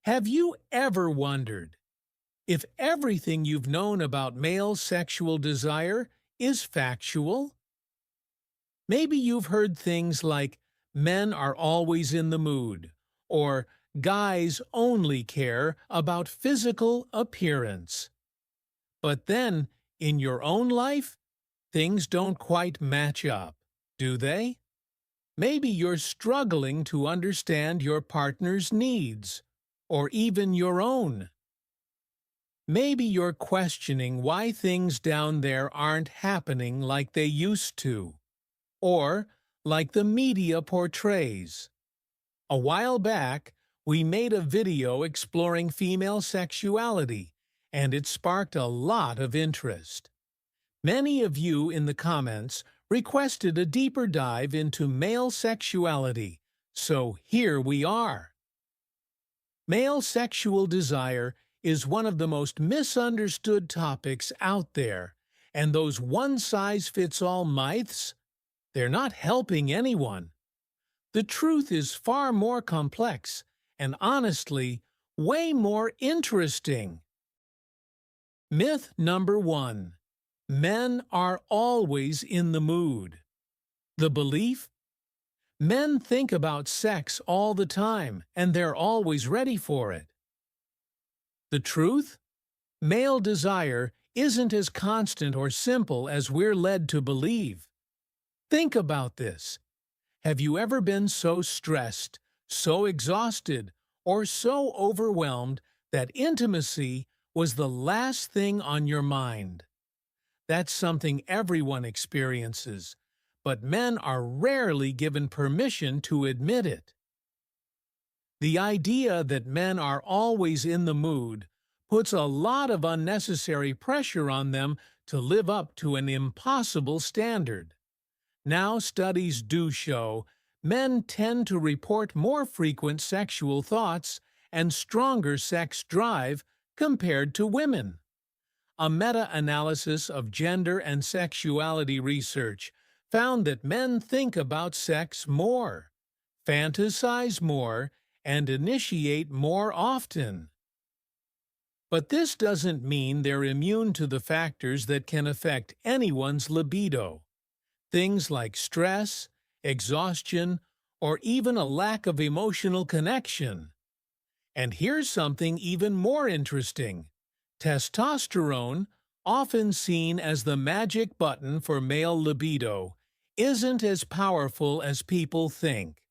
Have you ever wondered if everything you've known about male sexual desire is factual? Maybe you've heard things like men are always in the mood, or guys only care about physical appearance. But then, in your own life, things don't quite match up, do they? Maybe you're struggling to understand your partner's needs, or even your own. Maybe you're questioning why things down there aren't happening like they used to, or like the media portrays. A while back, we made a video exploring female sexuality, and it sparked a lot of interest. Many of you in the comments requested a deeper dive into male sexuality, so here we are. Male sexual desire is one of the most misunderstood topics out there, and those one-size-fits-all myths, they're not helping anyone. The truth is far more complex and honestly, way more interesting. Myth number 1. Men are always in the mood. The belief? Men think about sex all the time, and they're always ready for it. The truth? Male desire isn't as constant or simple as we're led to believe. Think about this. Have you ever been so stressed, so exhausted, or so overwhelmed that intimacy was the last thing on your mind? That's something everyone experiences, but men are rarely given permission to admit it. The idea that men are always in the mood puts a lot of unnecessary pressure on them to live up to an impossible standard. Now studies do show men tend to report more frequent sexual thoughts and stronger sex drive compared to women. A meta-analysis of gender and sexuality research found that men think about sex more, fantasize more, and initiate more often. But this doesn't mean they're immune to the factors that can affect anyone's libido. Things like stress, exhaustion, or even a lack of emotional connection. And here's something even more interesting. Testosterone, often seen as the magic button for male libido, isn't as powerful as people think.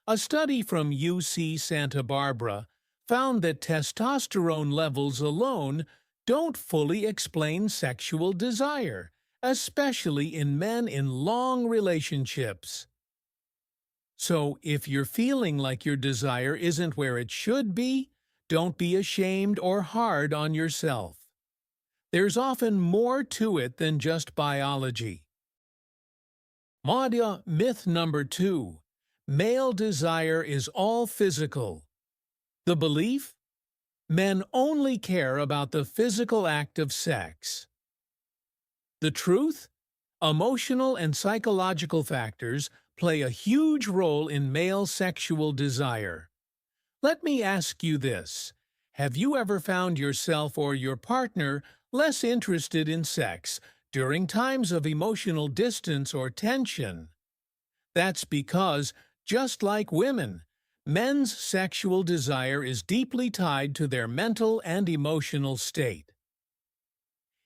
A study from UC Santa Barbara found that testosterone levels alone don't fully explain sexual desire, especially in men in long relationships. So, if you're feeling like your desire isn't where it should be, don't be ashamed or hard on yourself. There's often more to it than just biology. Myth number 2. Male desire is all physical. The belief? Men only care about the physical act of sex. The truth? Emotional and psychological factors play a huge role in male sexual desire. Let me ask you this. Have you ever found yourself or your partner less interested in sex during times of emotional distance or tension? That's because, just like women, men's sexual desire is deeply tied to their mental and emotional state.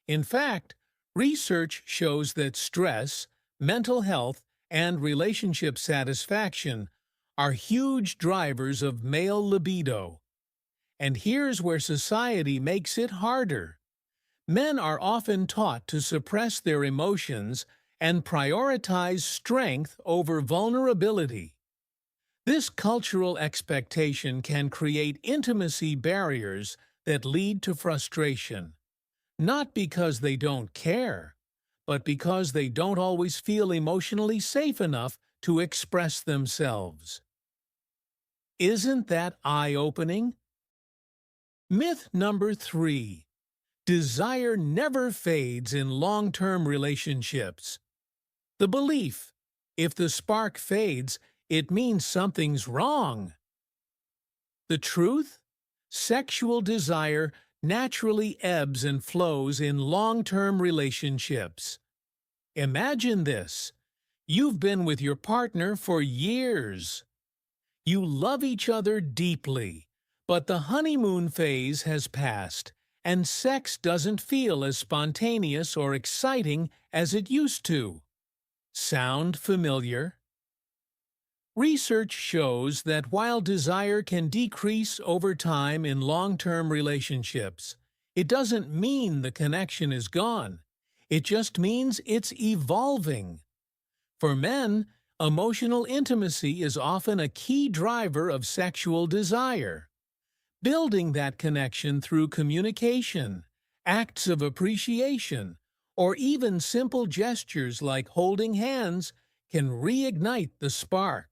In fact, research shows that stress, mental health, and relationship satisfaction are huge drivers of male libido. And here's where society makes it harder. Men are often taught to suppress their emotions and prioritize strength over vulnerability. This cultural expectation can create intimacy barriers that lead to frustration, not because they don't care, but because they don't always feel emotionally safe enough to express themselves. Isn't that eye-opening? Myth number 3. Desire never fades in long-term relationships. The belief, if the spark fades, it means something's wrong. The truth? Sexual desire naturally ebbs and flows in long-term relationships. Imagine this. You've been with your partner for years. You love each other deeply, but the honeymoon phase has passed, and sex doesn't feel as spontaneous or exciting as it used to. Sound familiar? Research shows that while desire can decrease over time in long-term relationships, it doesn't mean the connection is gone. It just means it's evolving. For men, emotional intimacy is often a key driver of sexual desire. Building that connection through communication, acts of appreciation, or even simple gestures like holding hands can reignite the spark.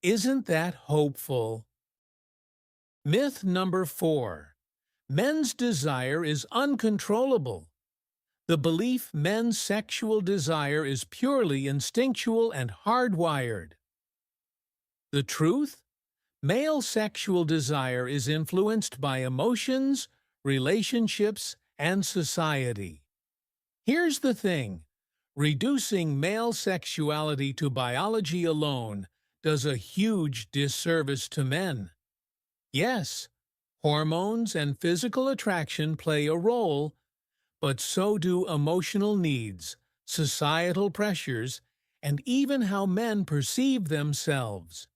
Isn't that hopeful? Myth number 4. Men's desire is uncontrollable. The belief men's sexual desire is purely instinctual and hardwired. The truth? Male sexual desire is influenced by emotions, relationships, and society. Here's the thing. Reducing male sexuality to biology alone does a huge disservice to men. Yes, hormones and physical attraction play a role, but so do emotional needs, societal pressures, and even how men perceive themselves.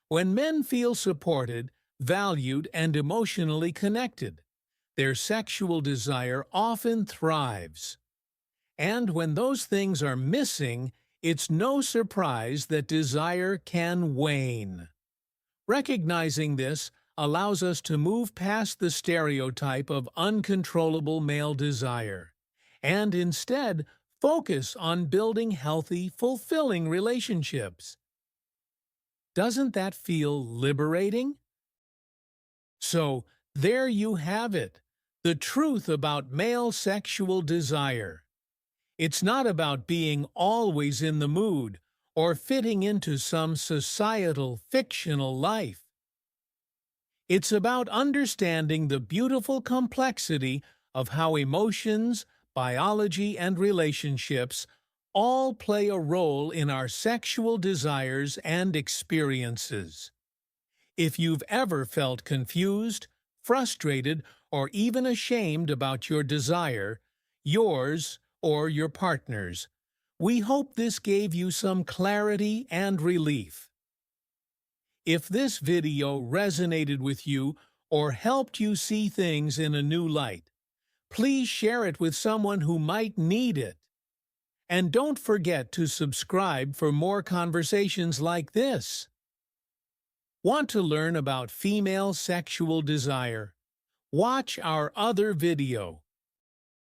When men feel supported, valued, and emotionally connected, their sexual desire often thrives. And when those things are missing, it's no surprise that desire can wane. Recognizing this allows us to move past the stereotype of uncontrollable male desire, and instead focus on building healthy, fulfilling relationships. Doesn't that feel liberating? So, there you have it, the truth about male sexual desire. It's not about being always in the mood or fitting into some societal, fictional life. It's about understanding the beautiful complexity of how emotions, biology, and relationships all play a role in our sexual desires and experiences. If you've ever felt confused, frustrated, or even ashamed about your desire, yours or your partner's, we hope this gave you some clarity and relief. If this video resonated with you or helped you see things in a new light, please share it with someone who might need it. And don't forget to subscribe for more conversations like this. Want to learn about female sexual desire? Watch our other video,